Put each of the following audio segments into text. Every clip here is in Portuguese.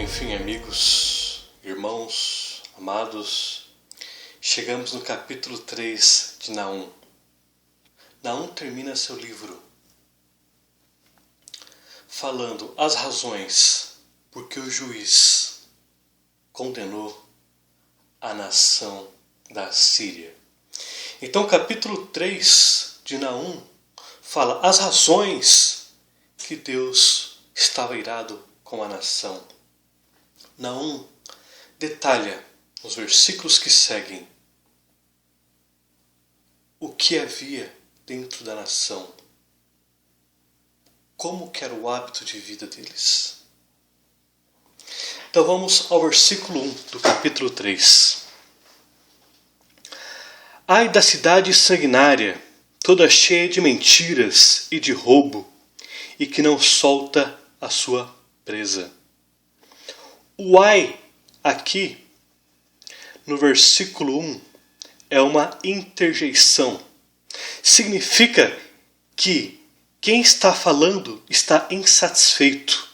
Enfim, amigos, irmãos, amados, chegamos no capítulo 3 de Naum. Naum termina seu livro falando as razões por que o juiz condenou a nação da Síria. Então, o capítulo 3 de Naum fala as razões que Deus estava irado com a nação. Naum detalha nos versículos que seguem o que havia dentro da nação, como que era o hábito de vida deles. Então vamos ao versículo 1 do capítulo 3. Ai da cidade sanguinária, toda cheia de mentiras e de roubo, e que não solta a sua presa. O ai aqui, no versículo 1, é uma interjeição. Significa que quem está falando está insatisfeito.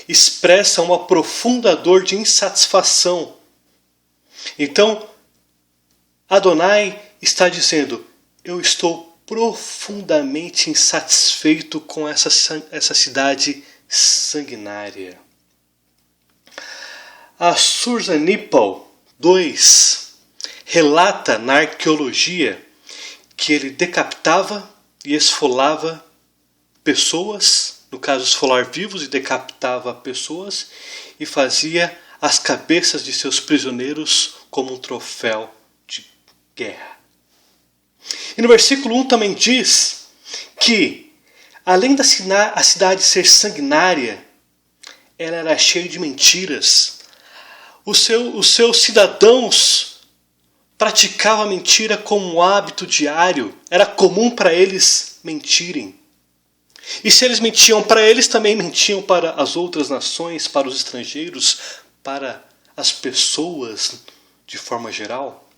Expressa uma profunda dor de insatisfação. Então, Adonai está dizendo: eu estou profundamente insatisfeito com essa cidade sanguinária. A Sursanipal 2 relata na arqueologia que ele decapitava e esfolava pessoas, no caso esfolar vivos, e decapitava pessoas e fazia as cabeças de seus prisioneiros como um troféu de guerra. E no versículo 1 também diz que, além da cidade ser sanguinária, ela era cheia de mentiras. Os seus cidadãos praticavam a mentira como um hábito diário. Era comum para eles mentirem. E se eles mentiam para eles, também mentiam para as outras nações, para os estrangeiros, para as pessoas de forma geral.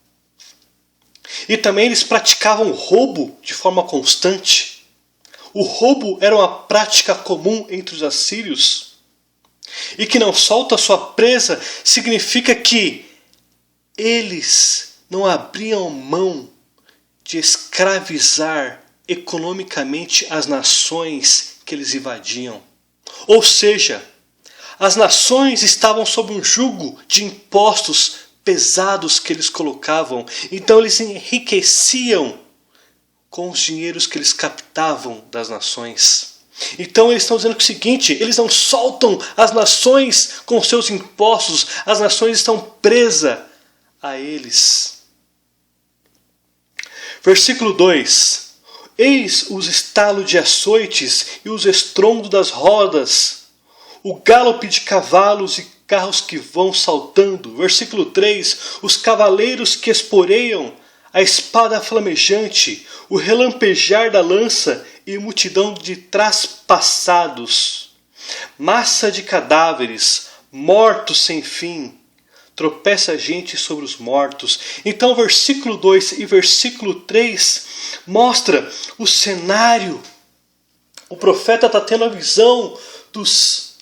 E também eles praticavam roubo de forma constante. O roubo era uma prática comum entre os assírios. E que não solta sua presa significa que eles não abriam mão de escravizar economicamente as nações que eles invadiam. Ou seja, as nações estavam sob um jugo de impostos pesados que eles colocavam. Então eles enriqueciam com os dinheiros que eles captavam das nações. Então eles estão dizendo o seguinte: eles não soltam as nações com seus impostos, as nações estão presas a eles. Versículo 2: eis os estalos de açoites e os estrondos das rodas, o galope de cavalos e carros que vão saltando. Versículo 3: os cavaleiros que esporeiam, a espada flamejante, o relampejar da lança e multidão de traspassados, massa de cadáveres, mortos sem fim, tropeça a gente sobre os mortos. Então versículo 2 e versículo 3 mostra o cenário. O profeta está tendo a visão dos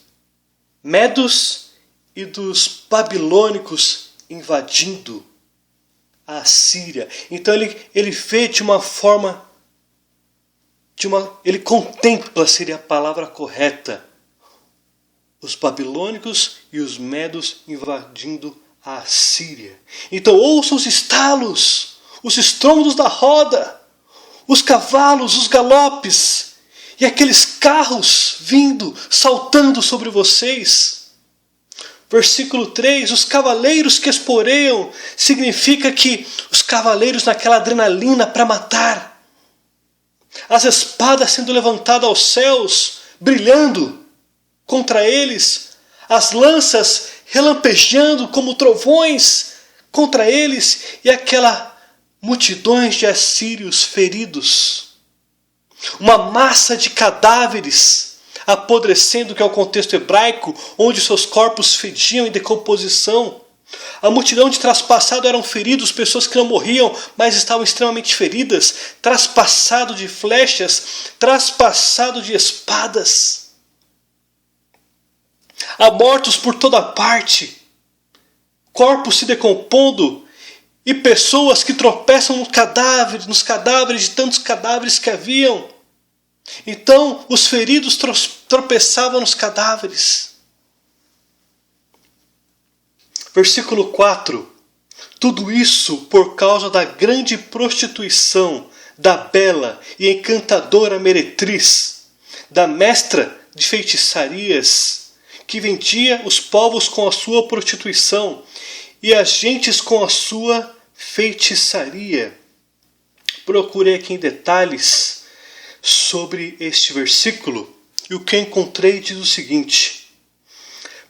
medos e dos babilônicos invadindo a Síria. Então ele vê de uma forma, ele contempla, seria a palavra correta, os babilônicos e os medos invadindo a Síria. Então ouça os estalos, os estrondos da roda, os cavalos, os galopes e aqueles carros vindo, saltando sobre vocês. Versículo 3, os cavaleiros que esporeiam, significa que os cavaleiros naquela adrenalina para matar. As espadas sendo levantadas aos céus, brilhando contra eles. As lanças relampejando como trovões contra eles. E aquela multidões de assírios feridos. Uma massa de cadáveres apodrecendo, que é o contexto hebraico, onde seus corpos fediam em decomposição. A multidão de traspassados eram feridos, pessoas que não morriam, mas estavam extremamente feridas, traspassado de flechas, traspassado de espadas. Há mortos por toda parte, corpos se decompondo e pessoas que tropeçam nos cadáveres de tantos cadáveres que haviam. Então os feridos tropeçavam nos cadáveres. Versículo 4. Tudo isso por causa da grande prostituição da bela e encantadora meretriz, da mestra de feitiçarias, que vendia os povos com a sua prostituição e as gentes com a sua feitiçaria. Procurei aqui em detalhes sobre este versículo e o que eu encontrei diz o seguinte.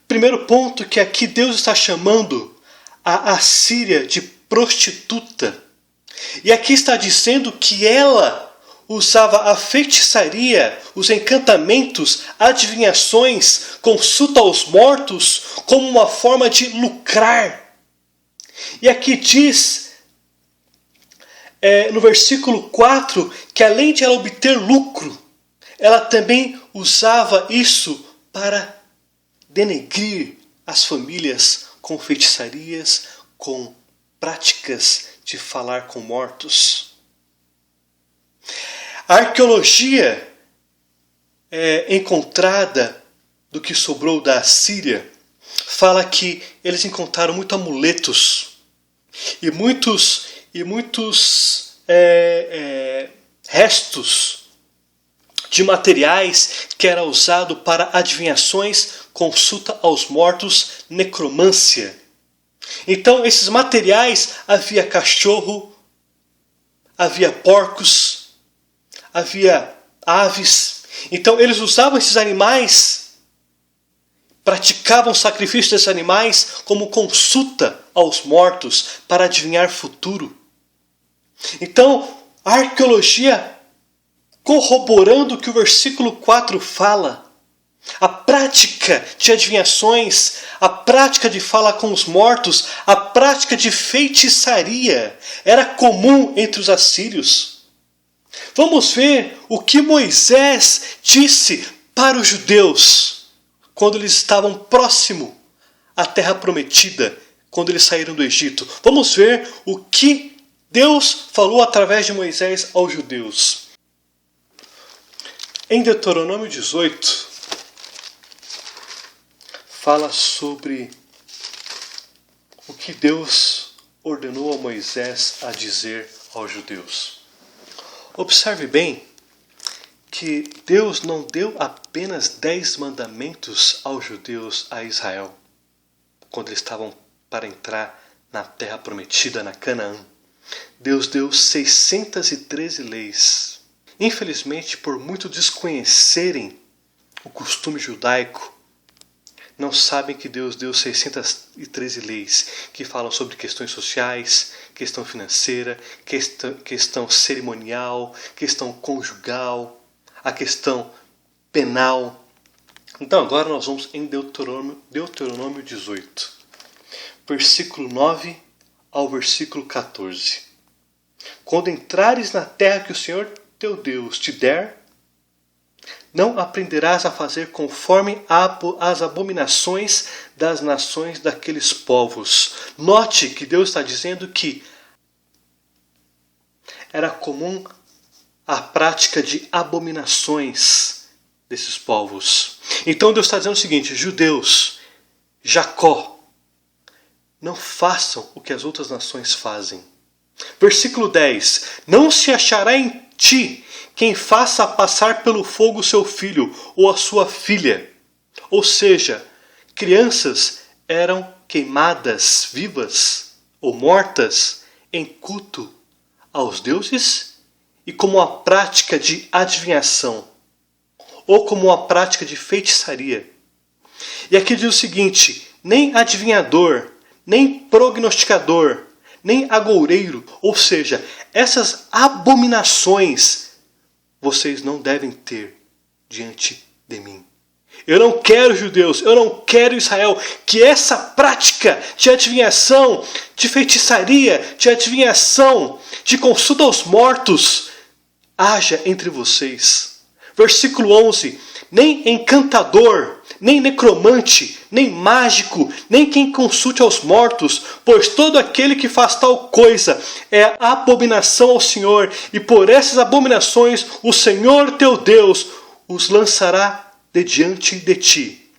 Primeiro ponto, que aqui Deus está chamando a Assíria de prostituta. E aqui está dizendo que ela usava a feitiçaria, os encantamentos, adivinhações, consulta aos mortos como uma forma de lucrar. E aqui diz, no versículo 4, que além de ela obter lucro, ela também usava isso para denegrir as famílias com feitiçarias, com práticas de falar com mortos. A arqueologia encontrada do que sobrou da Assíria fala que eles encontraram muitos amuletos e muitos restos de materiais que era usado para adivinhações, consulta aos mortos, necromância. Então, esses materiais, havia cachorro, havia porcos, havia aves. Então, eles usavam esses animais, praticavam o sacrifício desses animais como consulta aos mortos para adivinhar futuro. Então, a arqueologia corroborando o que o versículo 4 fala. A prática de adivinhações, a prática de falar com os mortos, a prática de feitiçaria era comum entre os assírios. Vamos ver o que Moisés disse para os judeus quando eles estavam próximo à terra prometida, quando eles saíram do Egito. Vamos ver o que Deus falou através de Moisés aos judeus. Em Deuteronômio 18, fala sobre o que Deus ordenou a Moisés a dizer aos judeus. Observe bem que Deus não deu apenas 10 mandamentos aos judeus, a Israel, quando eles estavam para entrar na terra prometida, na Canaã. Deus deu 613 leis. Infelizmente, por muito desconhecerem o costume judaico, não sabem que Deus deu 613 leis que falam sobre questões sociais, questão financeira, questão cerimonial, questão conjugal, a questão penal. Então agora nós vamos em Deuteronômio 18, versículo 9 ao versículo 14. Quando entrares na terra que o Senhor teu Deus te der, não aprenderás a fazer conforme as abominações das nações daqueles povos. Note que Deus está dizendo que era comum a prática de abominações desses povos. Então Deus está dizendo o seguinte: judeus, Jacó, não façam o que as outras nações fazem. Versículo 10. Não se achará em ti quem faça passar pelo fogo seu filho ou a sua filha. Ou seja, crianças eram queimadas vivas ou mortas em culto aos deuses e como uma prática de adivinhação ou como uma prática de feitiçaria. E aqui diz o seguinte: nem adivinhador, nem prognosticador, nem agoureiro, ou seja, essas abominações vocês não devem ter diante de mim. Eu não quero, judeus, eu não quero, Israel, que essa prática de adivinhação, de feitiçaria, de adivinhação, de consulta aos mortos, haja entre vocês. Versículo 11. Nem encantador, nem necromante, nem mágico, nem quem consulte aos mortos, pois todo aquele que faz tal coisa é abominação ao Senhor, e por essas abominações o Senhor teu Deus os lançará de diante de ti.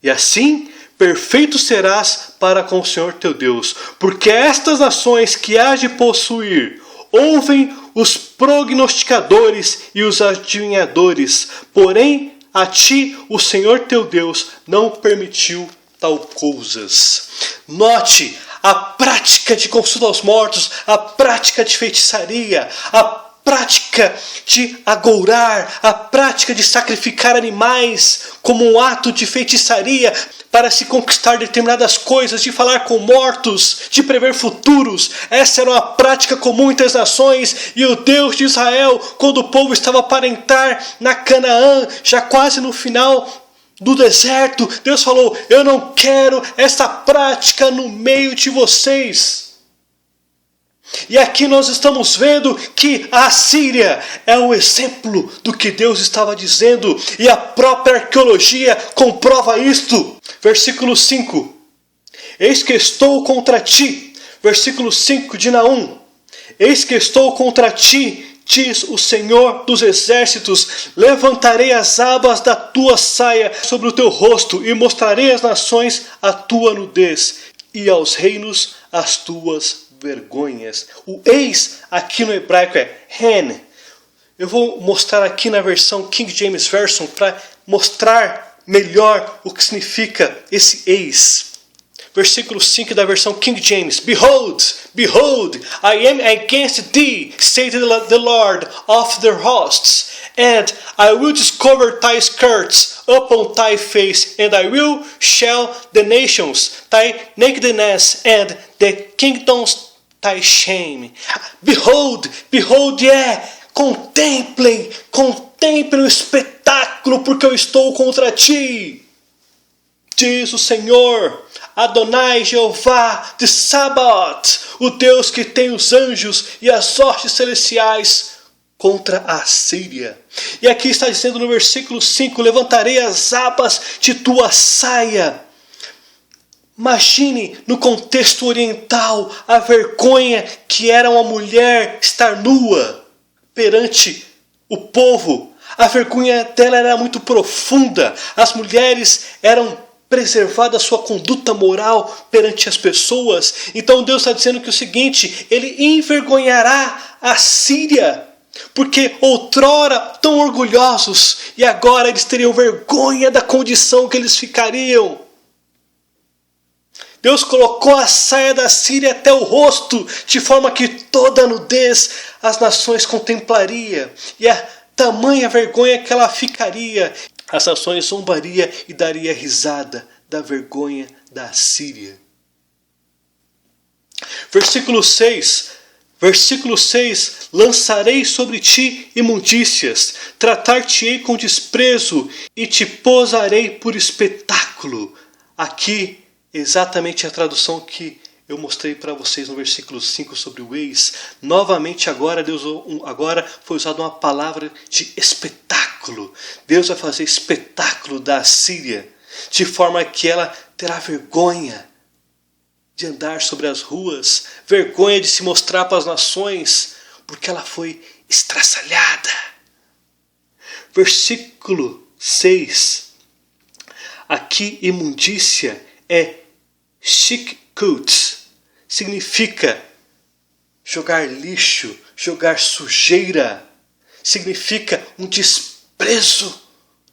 E assim perfeito serás para com o Senhor teu Deus, porque estas nações que hás de possuir ouvem os prognosticadores e os adivinhadores, porém a ti o Senhor teu Deus não permitiu tal coisas. Note a prática de consulta aos mortos, a prática de feitiçaria, a prática de agourar, a prática de sacrificar animais como um ato de feitiçaria para se conquistar determinadas coisas, de falar com mortos, de prever futuros. Essa era uma prática comum entre as nações, e o Deus de Israel, quando o povo estava para entrar na Canaã, já quase no final do deserto, Deus falou: eu não quero essa prática no meio de vocês. E aqui nós estamos vendo que a Assíria é um exemplo do que Deus estava dizendo, e a própria arqueologia comprova isto. Versículo 5. Eis que estou contra ti. Versículo 5 de Naum. Eis que estou contra ti, diz o Senhor dos exércitos, levantarei as abas da tua saia sobre o teu rosto, e mostrarei às nações a tua nudez, e aos reinos as tuas vergonhas. O eis aqui no hebraico é hen. Eu vou mostrar aqui na versão King James Version para mostrar melhor o que significa esse eis. Versículo 5 da versão King James. Behold, behold, I am against thee, saith the Lord of the hosts, and I will discover thy skirts upon thy face, and I will show the nations thy nakedness, and the kingdoms thy shame. Behold, behold, contemplem o espetáculo, porque eu estou contra ti, diz o Senhor, Adonai Jeová de Sabaoth, o Deus que tem os anjos e as hostes celestiais contra a Assíria. E aqui está dizendo no versículo 5, levantarei as abas de tua saia. Imagine no contexto oriental a vergonha que era uma mulher estar nua perante o povo. A vergonha dela era muito profunda. As mulheres eram preservadas sua conduta moral perante as pessoas. Então Deus está dizendo que o seguinte: ele envergonhará a Síria, porque outrora tão orgulhosos, e agora eles teriam vergonha da condição que eles ficariam. Deus colocou a saia da Síria até o rosto, de forma que toda a nudez as nações contemplaria, e a tamanha vergonha que ela ficaria, as nações zombariam e daria risada da vergonha da Assíria. Versículo 6. Lançarei sobre ti imundícias, tratar-te-ei com desprezo e te posarei por espetáculo. Aqui exatamente a tradução que eu mostrei para vocês no versículo 5 sobre o eis. Novamente agora foi usada uma palavra de espetáculo. Deus vai fazer espetáculo da Assíria, de forma que ela terá vergonha de andar sobre as ruas, vergonha de se mostrar para as nações, porque ela foi estraçalhada. Versículo 6. Aqui imundícia é shikut, significa jogar lixo, jogar sujeira, significa um desprezo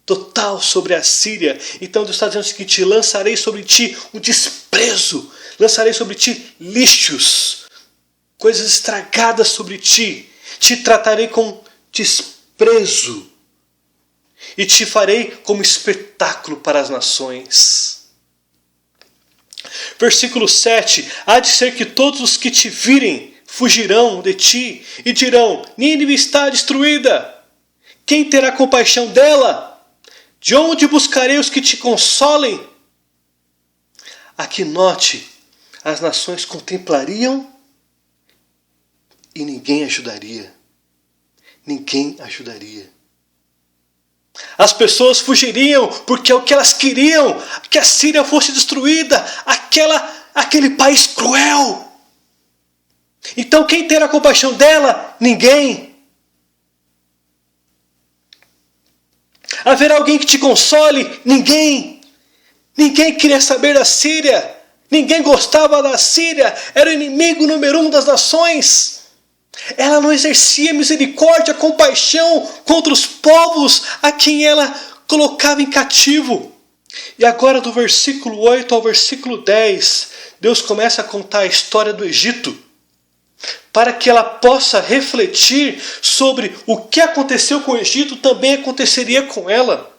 total sobre a Síria. Então Deus está dizendo o seguinte: lançarei sobre ti um desprezo, lançarei sobre ti lixos, coisas estragadas sobre ti, te tratarei com desprezo e te farei como espetáculo para as nações. Versículo 7. Há de ser que todos os que te virem fugirão de ti e dirão: Nínive está destruída. Quem terá compaixão dela? De onde buscarei os que te consolem? Aqui note, as nações contemplariam e ninguém ajudaria. Ninguém ajudaria. As pessoas fugiriam porque o que elas queriam, que a Síria fosse destruída, aquele país cruel. Então quem terá compaixão dela? Ninguém. Haverá alguém que te console? Ninguém. Ninguém queria saber da Síria. Ninguém gostava da Síria. Era o inimigo número 1 das nações. Ela não exercia misericórdia, compaixão contra os povos a quem ela colocava em cativo. E agora do versículo 8 ao versículo 10, Deus começa a contar a história do Egito, para que ela possa refletir sobre o que aconteceu com o Egito, também aconteceria com ela.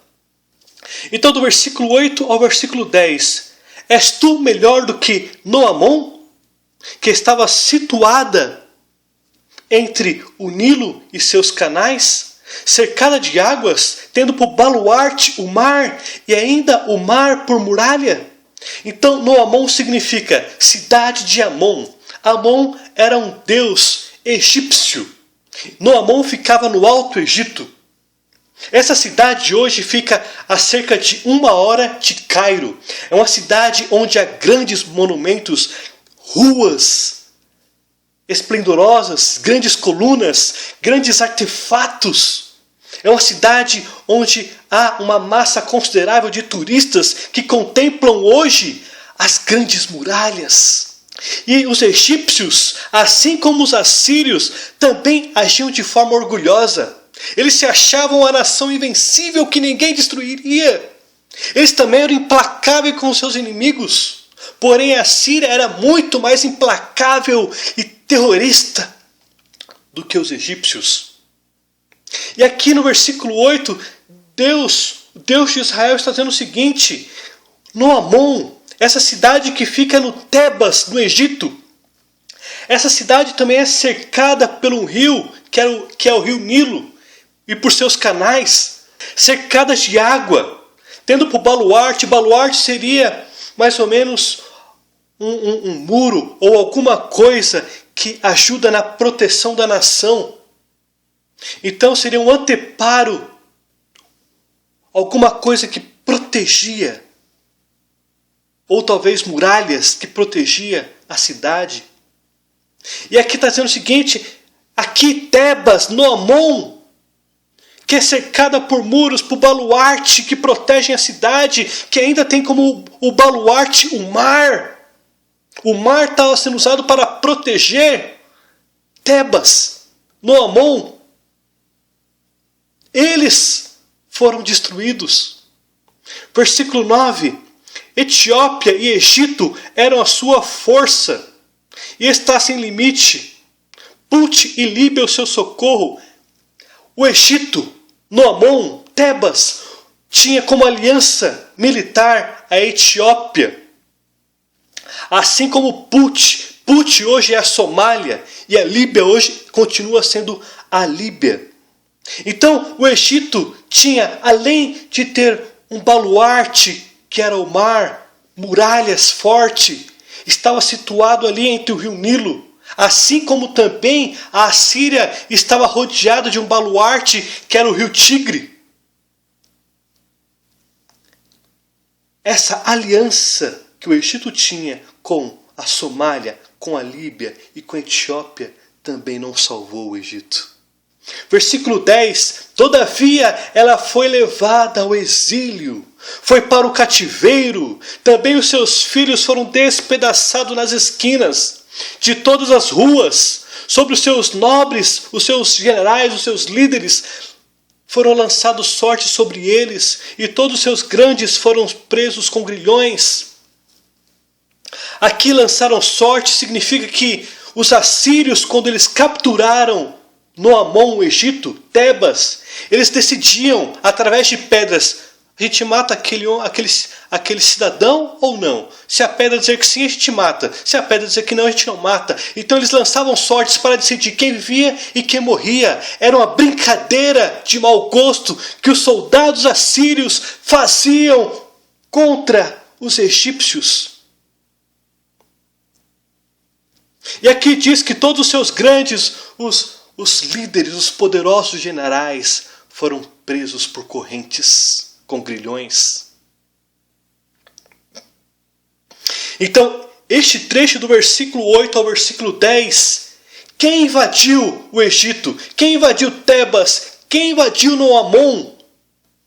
Então do versículo 8 ao versículo 10, és tu melhor do que Noamon, que estava situada entre o Nilo e seus canais, cercada de águas, tendo por baluarte o mar, e ainda o mar por muralha? Então Noamon significa cidade de Amon. Amon era um deus egípcio. Noamon ficava no Alto Egito. Essa cidade hoje fica a cerca de 1 hora de Cairo. É uma cidade onde há grandes monumentos, ruas esplendorosas, grandes colunas, grandes artefatos. É uma cidade onde há uma massa considerável de turistas que contemplam hoje as grandes muralhas. E os egípcios, assim como os assírios, também agiam de forma orgulhosa. Eles se achavam a nação invencível que ninguém destruiria. Eles também eram implacáveis com seus inimigos. Porém, a Síria era muito mais implacável e terrorista do que os egípcios. E aqui no versículo 8, Deus de Israel está dizendo o seguinte: Noamon, essa cidade que fica no Tebas, no Egito, essa cidade também é cercada por um rio, que é o rio Nilo, e por seus canais, cercadas de água, tendo por baluarte seria mais ou menos um muro ou alguma coisa que ajuda na proteção da nação. Então seria um anteparo, alguma coisa que protegia, ou talvez muralhas que protegia a cidade. E aqui está dizendo o seguinte: aqui Tebas, Noamon, que é cercada por muros, por baluarte que protegem a cidade, que ainda tem como o baluarte o mar. O mar estava sendo usado para proteger Tebas, Noamon. Eles foram destruídos. Versículo 9. Etiópia e Egito eram a sua força, e está sem limite. Put e Líbia o seu socorro. O Egito, Noamon, Tebas, tinha como aliança militar a Etiópia. Assim como Put hoje é a Somália, e a Líbia hoje continua sendo a Líbia. Então o Egito tinha, além de ter um baluarte, que era o mar, muralhas fortes, estava situado ali entre o rio Nilo. Assim como também a Assíria estava rodeada de um baluarte, que era o rio Tigre. Essa aliança que o Egito tinha com a Somália, com a Líbia e com a Etiópia também não salvou o Egito. Versículo 10. Todavia ela foi levada ao exílio, foi para o cativeiro, também os seus filhos foram despedaçados nas esquinas de todas as ruas, sobre os seus nobres, os seus generais, os seus líderes, foram lançados sorte sobre eles, e todos os seus grandes foram presos com grilhões. Aqui lançaram sorte significa que os assírios, quando eles capturaram Noamon, o Egito, Tebas, eles decidiam, através de pedras, a gente mata aquele cidadão ou não? Se a pedra dizer que sim, a gente mata. Se a pedra dizer que não, a gente não mata. Então eles lançavam sortes para decidir quem vivia e quem morria. Era uma brincadeira de mau gosto que os soldados assírios faziam contra os egípcios. E aqui diz que todos os seus grandes, os líderes, os poderosos generais, foram presos por correntes com grilhões. Então, este trecho do versículo 8 ao versículo 10, quem invadiu o Egito? Quem invadiu Tebas? Quem invadiu Noamon?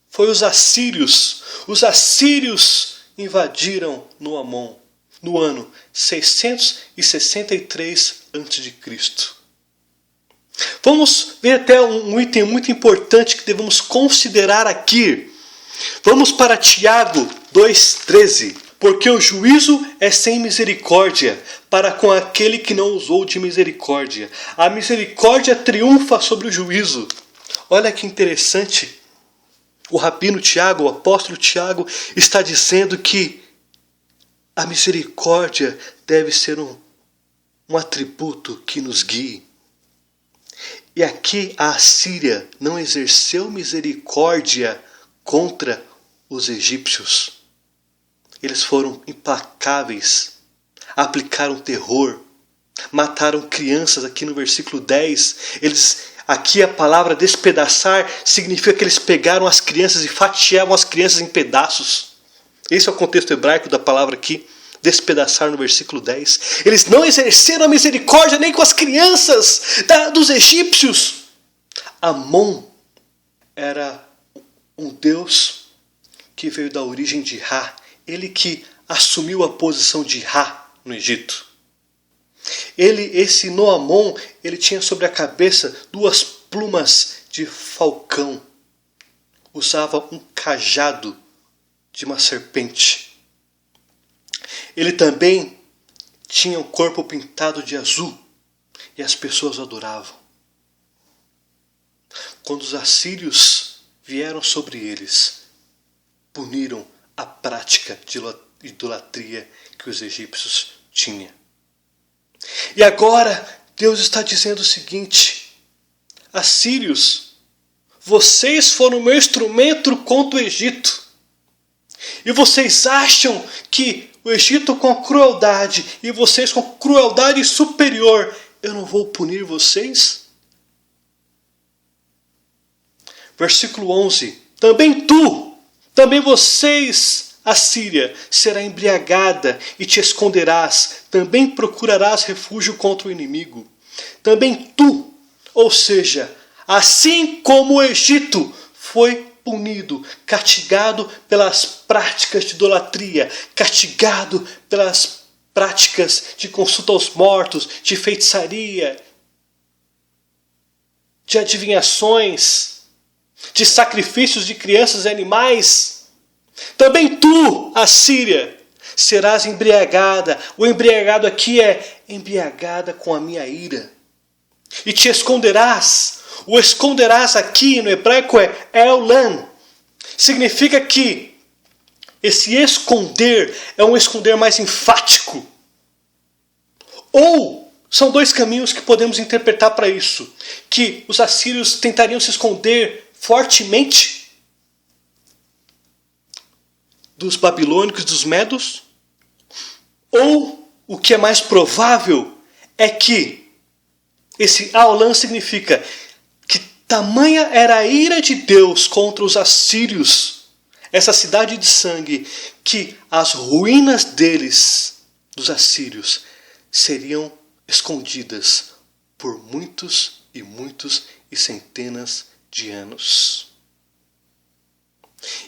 Foi os assírios. Os assírios invadiram Noamon no ano 663 a.C. Vamos ver até um item muito importante que devemos considerar aqui. Vamos para Tiago 2,13. Porque o juízo é sem misericórdia para com aquele que não usou de misericórdia. A misericórdia triunfa sobre o juízo. Olha que interessante. O rabino Tiago, o apóstolo Tiago, está dizendo que a misericórdia deve ser um atributo que nos guie. E aqui a Assíria não exerceu misericórdia contra os egípcios. Eles foram implacáveis, aplicaram terror, mataram crianças. Aqui no versículo 10, aqui a palavra despedaçar significa que eles pegaram as crianças e fatiavam as crianças em pedaços. Esse é o contexto hebraico da palavra aqui, despedaçar, no versículo 10. Eles não exerceram a misericórdia nem com as crianças dos egípcios. Amon era um deus que veio da origem de Ra. Ele que assumiu a posição de Ra no Egito. Esse Noamon, ele tinha sobre a cabeça 2 plumas de falcão. Usava um cajado de uma serpente. Ele também tinha o corpo pintado de azul e as pessoas o adoravam. Quando os assírios vieram sobre eles, puniram a prática de idolatria que os egípcios tinham. E agora Deus está dizendo o seguinte: assírios, vocês foram meu instrumento contra o Egito. E vocês acham que o Egito com crueldade e vocês com crueldade superior, eu não vou punir vocês? Versículo 11. Também vocês, Assíria, será embriagada e te esconderás. Também procurarás refúgio contra o inimigo. Também tu, ou seja, assim como o Egito foi punido, castigado pelas práticas de idolatria, castigado pelas práticas de consulta aos mortos, de feitiçaria, de adivinhações, de sacrifícios de crianças e animais, também tu, Assíria, serás embriagada. O embriagado aqui é embriagada com a minha ira. E te esconderás. O esconderás aqui no hebraico é Eolan. Significa que esse esconder é um esconder mais enfático. Ou são 2 caminhos que podemos interpretar para isso. Que os assírios tentariam se esconder fortemente dos babilônicos, dos medos. Ou o que é mais provável é que esse Eolan significa que tamanha era a ira de Deus contra os assírios, essa cidade de sangue, que as ruínas deles, dos assírios, seriam escondidas por muitos e centenas de anos.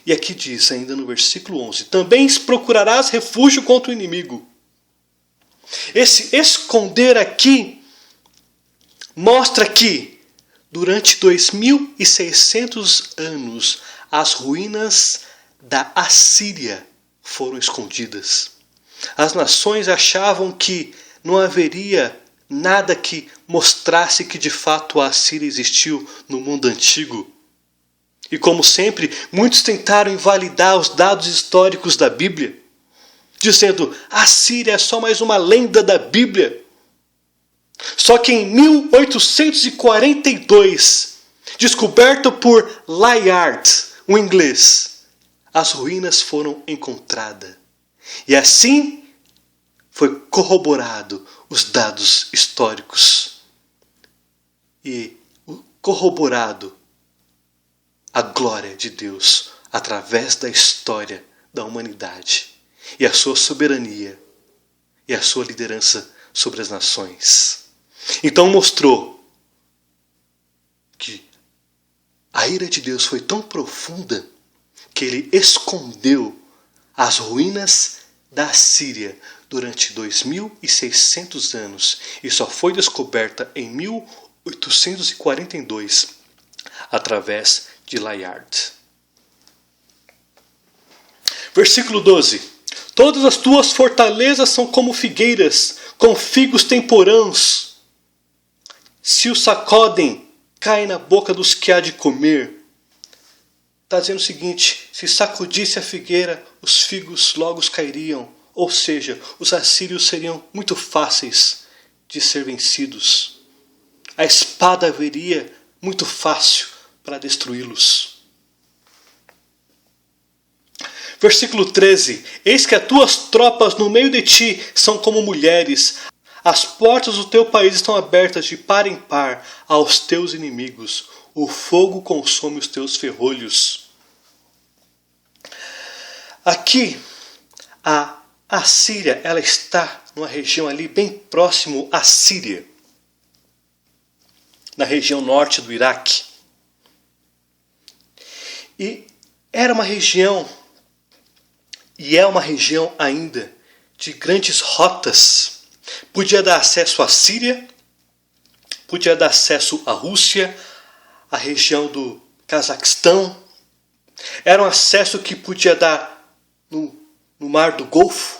E aqui diz ainda no versículo 11: também procurarás refúgio contra o inimigo. Esse esconder aqui mostra que durante 2600 anos as ruínas da Assíria foram escondidas. As nações achavam que não haveria nada que mostrasse que de fato a Assíria existiu no mundo antigo. E como sempre, muitos tentaram invalidar os dados históricos da Bíblia, dizendo: a Síria é só mais uma lenda da Bíblia. Só que em 1842, descoberto por Layard, um inglês, as ruínas foram encontradas. E assim foi corroborado os dados históricos. E corroborado a glória de Deus através da história da humanidade e a sua soberania e a sua liderança sobre as nações. Então mostrou que a ira de Deus foi tão profunda que ele escondeu as ruínas da Assíria durante 2.600 anos e só foi descoberta em 1842 através de Layard. Versículo 12. Todas as tuas fortalezas são como figueiras, com figos temporãos. Se o sacodem, cai na boca dos que há de comer. Está dizendo o seguinte: se sacudisse a figueira, os figos logo cairiam. Ou seja, os assírios seriam muito fáceis de ser vencidos. A espada viria muito fácil para destruí-los. Versículo 13. Eis que as tuas tropas no meio de ti são como mulheres. As portas do teu país estão abertas de par em par aos teus inimigos. O fogo consome os teus ferrolhos. Aqui, a Assíria, ela está numa região ali bem próximo à Síria, na região norte do Iraque. E era uma região, e é uma região ainda, de grandes rotas. Podia dar acesso à Síria, podia dar acesso à Rússia, à região do Cazaquistão. Era um acesso que podia dar no Mar do Golfo,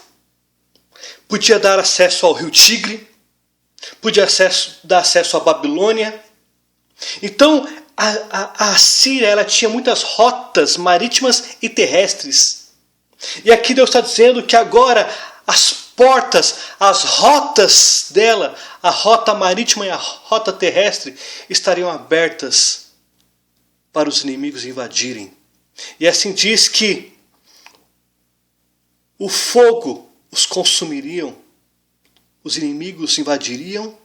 podia dar acesso ao Rio Tigre, podia dar acesso à Babilônia. Então, a Assíria, ela tinha muitas rotas marítimas e terrestres. E aqui Deus está dizendo que agora as portas, as rotas dela, a rota marítima e a rota terrestre, estariam abertas para os inimigos invadirem. E assim diz que o fogo os consumiriam, os inimigos invadiriam,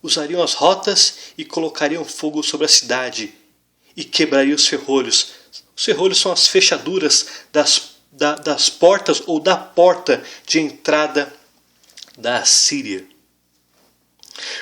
usariam as rotas e colocariam fogo sobre a cidade e quebrariam os ferrolhos. Os ferrolhos são as fechaduras das portas ou da porta de entrada da Assíria.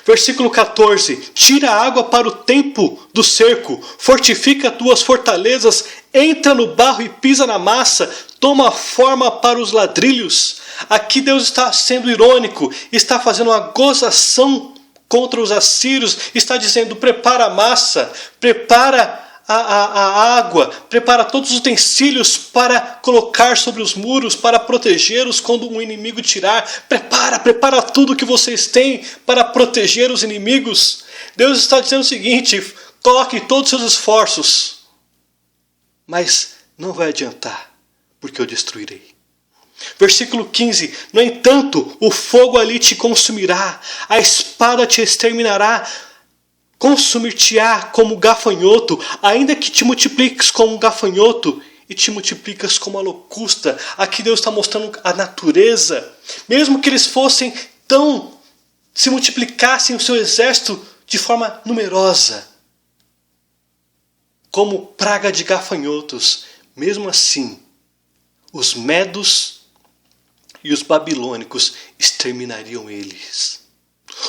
Versículo 14. Tira a água para o tempo do cerco, fortifica tuas fortalezas, entra no barro e pisa na massa, toma forma para os ladrilhos. Aqui Deus está sendo irônico, está fazendo uma gozação contra os assírios, está dizendo: prepara a massa, prepara a água, prepara todos os utensílios para colocar sobre os muros, para protegê-los quando um inimigo tirar. Prepara tudo que vocês têm para proteger os inimigos. Deus está dizendo o seguinte: coloque todos os seus esforços, mas não vai adiantar, porque eu destruirei. Versículo 15. No entanto, o fogo ali te consumirá, a espada te exterminará, consumir-te-á como gafanhoto, ainda que te multipliques como um gafanhoto e te multiplicas como a locusta. Aqui Deus está mostrando a natureza. Mesmo que eles se multiplicassem o seu exército de forma numerosa, como praga de gafanhotos, mesmo assim, os medos e os babilônicos exterminariam eles.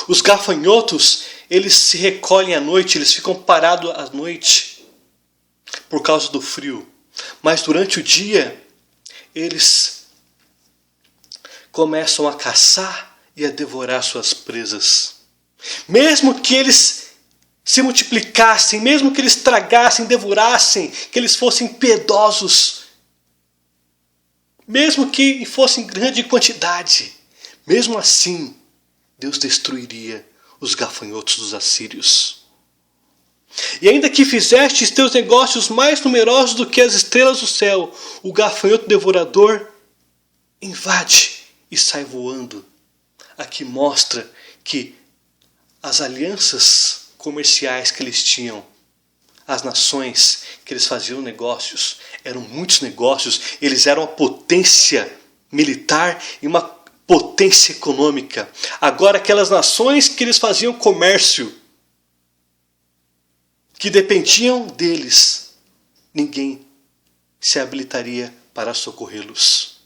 Os gafanhotos, eles se recolhem à noite, eles ficam parados à noite por causa do frio. Mas durante o dia, eles começam a caçar e a devorar suas presas. Mesmo que eles se multiplicassem, mesmo que eles tragassem, devorassem, que eles fossem piedosos, mesmo que fossem em grande quantidade, mesmo assim, Deus destruiria os gafanhotos dos assírios. E ainda que fizestes teus negócios mais numerosos do que as estrelas do céu, o gafanhoto devorador invade e sai voando. Aqui mostra que as alianças comerciais que eles tinham, as nações que eles faziam negócios, eram muitos negócios, eles eram uma potência militar e uma potência econômica. Agora aquelas nações que eles faziam comércio, que dependiam deles, ninguém se habilitaria para socorrê-los.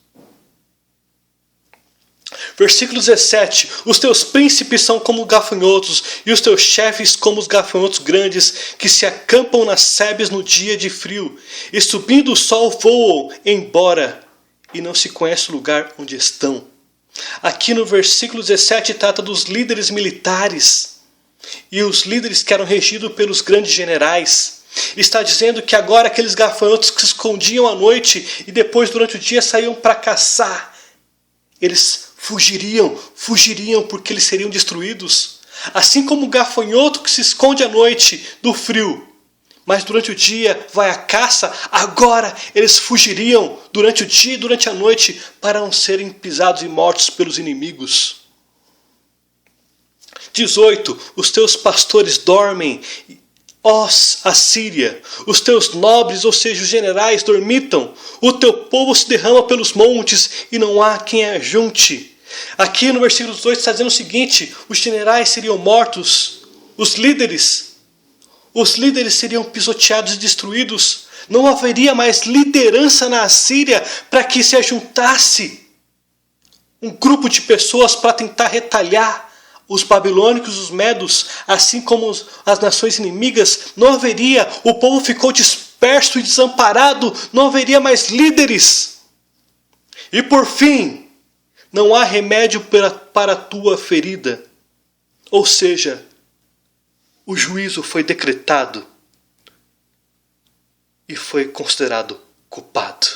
Versículo 17. Os teus príncipes são como gafanhotos, e os teus chefes como os gafanhotos grandes, que se acampam nas sebes no dia de frio, e subindo o sol voam embora, e não se conhece o lugar onde estão. Aqui no versículo 17 trata dos líderes militares, e os líderes que eram regidos pelos grandes generais. Está dizendo que agora aqueles gafanhotos que se escondiam à noite e depois durante o dia saíam para caçar, eles fugiriam porque eles seriam destruídos. Assim como o gafanhoto que se esconde à noite do frio, mas durante o dia vai à caça, agora eles fugiriam durante o dia e durante a noite para não serem pisados e mortos pelos inimigos. 18. Os teus pastores dormem, ó Assíria, os teus nobres, ou seja, os generais, dormitam, o teu povo se derrama pelos montes e não há quem ajunte. Aqui no versículo 18 está dizendo o seguinte: os generais seriam mortos, os líderes seriam pisoteados e destruídos, não haveria mais liderança na Assíria para que se ajuntasse um grupo de pessoas para tentar retalhar os babilônicos, os medos, assim como as nações inimigas. Não haveria, o povo ficou disperso e desamparado, não haveria mais líderes. E por fim, não há remédio para a tua ferida. Ou seja, o juízo foi decretado e foi considerado culpado.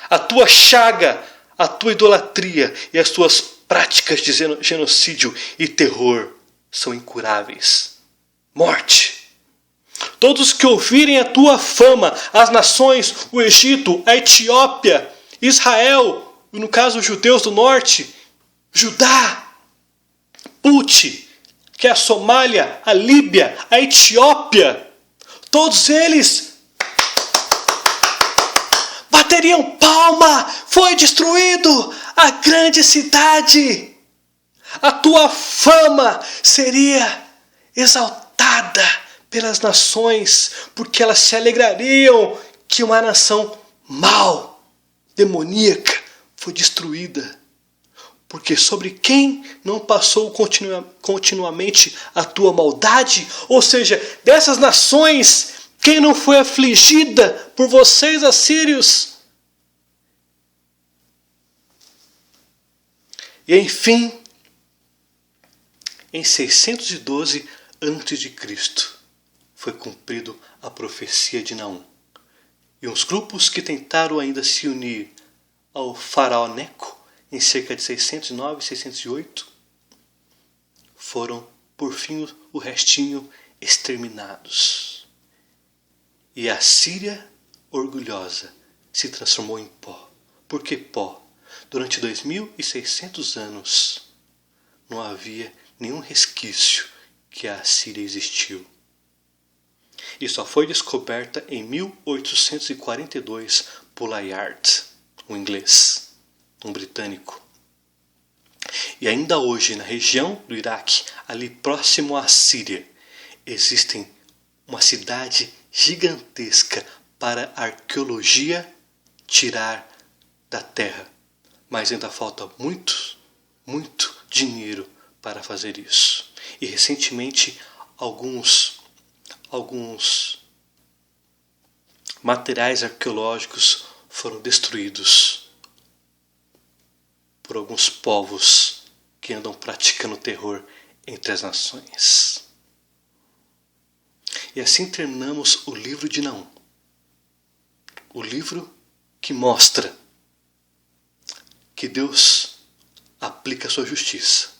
A tua chaga, a tua idolatria e as tuas práticas de genocídio e terror são incuráveis. Morte. Todos que ouvirem a tua fama, as nações, o Egito, a Etiópia, Israel, no caso os judeus do norte, Judá, Put, que é a Somália, a Líbia, a Etiópia, todos eles bateriam palma, foi destruído a grande cidade. A tua fama seria exaltada pelas nações, porque elas se alegrariam que uma nação mal, demoníaca, foi destruída. Porque sobre quem não passou continuamente a tua maldade, ou seja, dessas nações, quem não foi afligida por vocês, assírios? E enfim, em 612 a.C., foi cumprido a profecia de Naum. E uns grupos que tentaram ainda se unir ao faraó Neco, em cerca de 609 e 608, foram, por fim, o restinho exterminados. E a Síria, orgulhosa, se transformou em pó. Por que pó? Durante 2.600 anos, não havia nenhum resquício que a Assíria existiu. E só foi descoberta em 1842 por Layard, um inglês, um britânico. E ainda hoje, na região do Iraque, ali próximo à Síria, existe uma cidade gigantesca para a arqueologia tirar da terra. Mas ainda falta muito dinheiro para fazer isso. E recentemente alguns materiais arqueológicos foram destruídos por alguns povos que andam praticando terror entre as nações. E assim terminamos o livro de Naum. O livro que mostra que Deus aplica a sua justiça.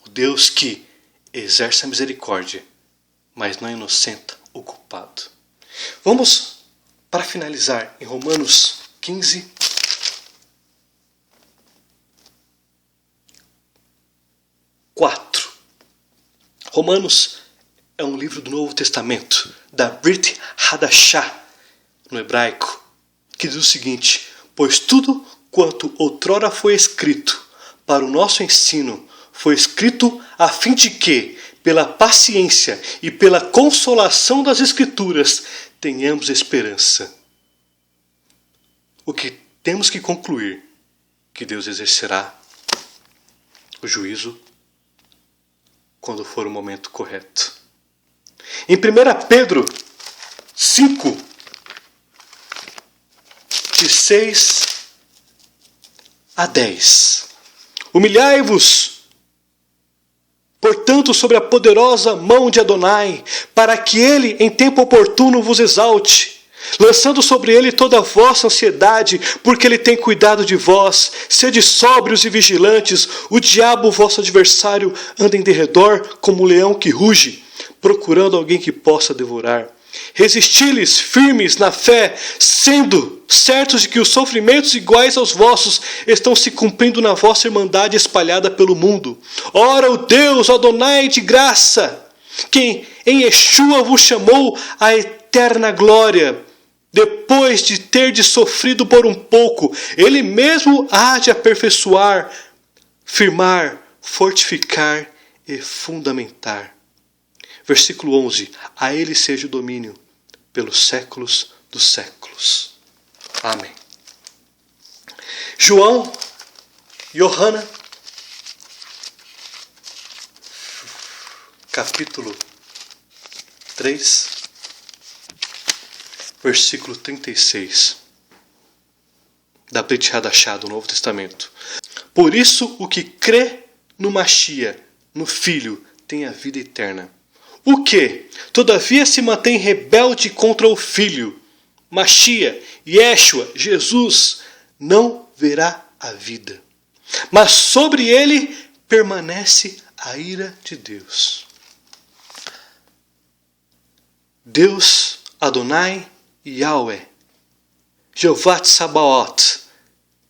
O Deus que exerce a misericórdia, mas não inocenta o culpado. Vamos, para finalizar, em Romanos 15, Romanos é um livro do Novo Testamento, da Brit Hadashah, no hebraico, que diz o seguinte: pois tudo quanto outrora foi escrito para o nosso ensino, foi escrito a fim de que, pela paciência e pela consolação das Escrituras, tenhamos esperança. O que temos que concluir? Que Deus exercerá o juízo quando for o momento correto. Em 1 Pedro 5, de 6 a 10. Humilhai-vos, portanto, sobre a poderosa mão de Adonai, para que ele, em tempo oportuno, vos exalte, lançando sobre ele toda a vossa ansiedade, porque ele tem cuidado de vós. Sede sóbrios e vigilantes, o diabo, vosso adversário, anda em derredor como um leão que ruge, procurando alguém que possa devorar. Resisti-lhes firmes na fé, sendo certos de que os sofrimentos iguais aos vossos estão se cumprindo na vossa irmandade espalhada pelo mundo. Ora, o Deus, Adonai de graça, quem em Yeshua vos chamou à eterna glória, depois de terdes sofrido por um pouco, ele mesmo há de aperfeiçoar, firmar, fortificar e fundamentar. Versículo 11. A ele seja o domínio pelos séculos dos séculos. Amém. Yohana, capítulo 3, versículo 36. Da Brit Hadashah do Novo Testamento. Por isso, o que crê no Machia, no Filho, tem a vida eterna. O que, todavia, se mantém rebelde contra o Filho, Machia, Yeshua, Jesus, não verá a vida. Mas sobre ele permanece a ira de Deus. Deus, Adonai e Yahweh, Jeová Tsabaoth,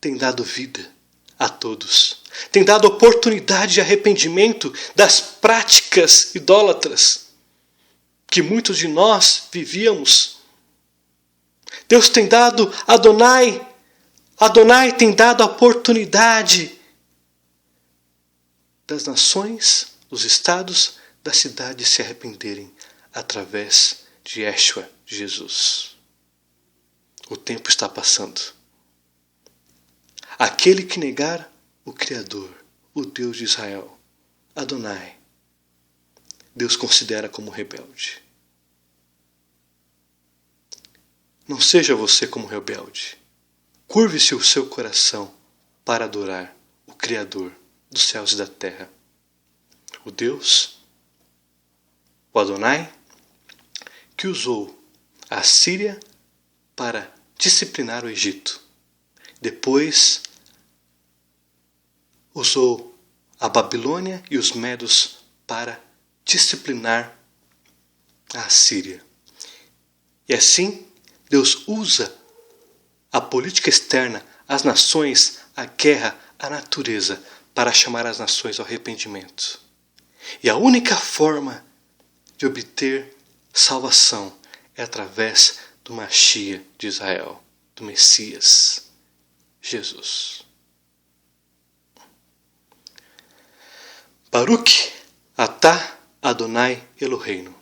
tem dado vida a todos. Tem dado oportunidade de arrependimento das práticas idólatras que muitos de nós vivíamos. Deus tem dado, Adonai tem dado a oportunidade das nações, dos estados, das cidades se arrependerem através de Yeshua, Jesus. O tempo está passando. Aquele que negar o Criador, o Deus de Israel, Adonai, Deus considera como rebelde. Não seja você como rebelde. Curve-se o seu coração para adorar o Criador dos céus e da terra. O Deus, o Adonai, que usou a Síria para disciplinar o Egito. Depois usou a Babilônia e os Medos para disciplinar a Síria. E assim, Deus usa a política externa, as nações, a guerra, a natureza, para chamar as nações ao arrependimento. E a única forma de obter salvação é através do Machia de Israel, do Messias, Jesus. Baruch atah Adonai Eloheinu,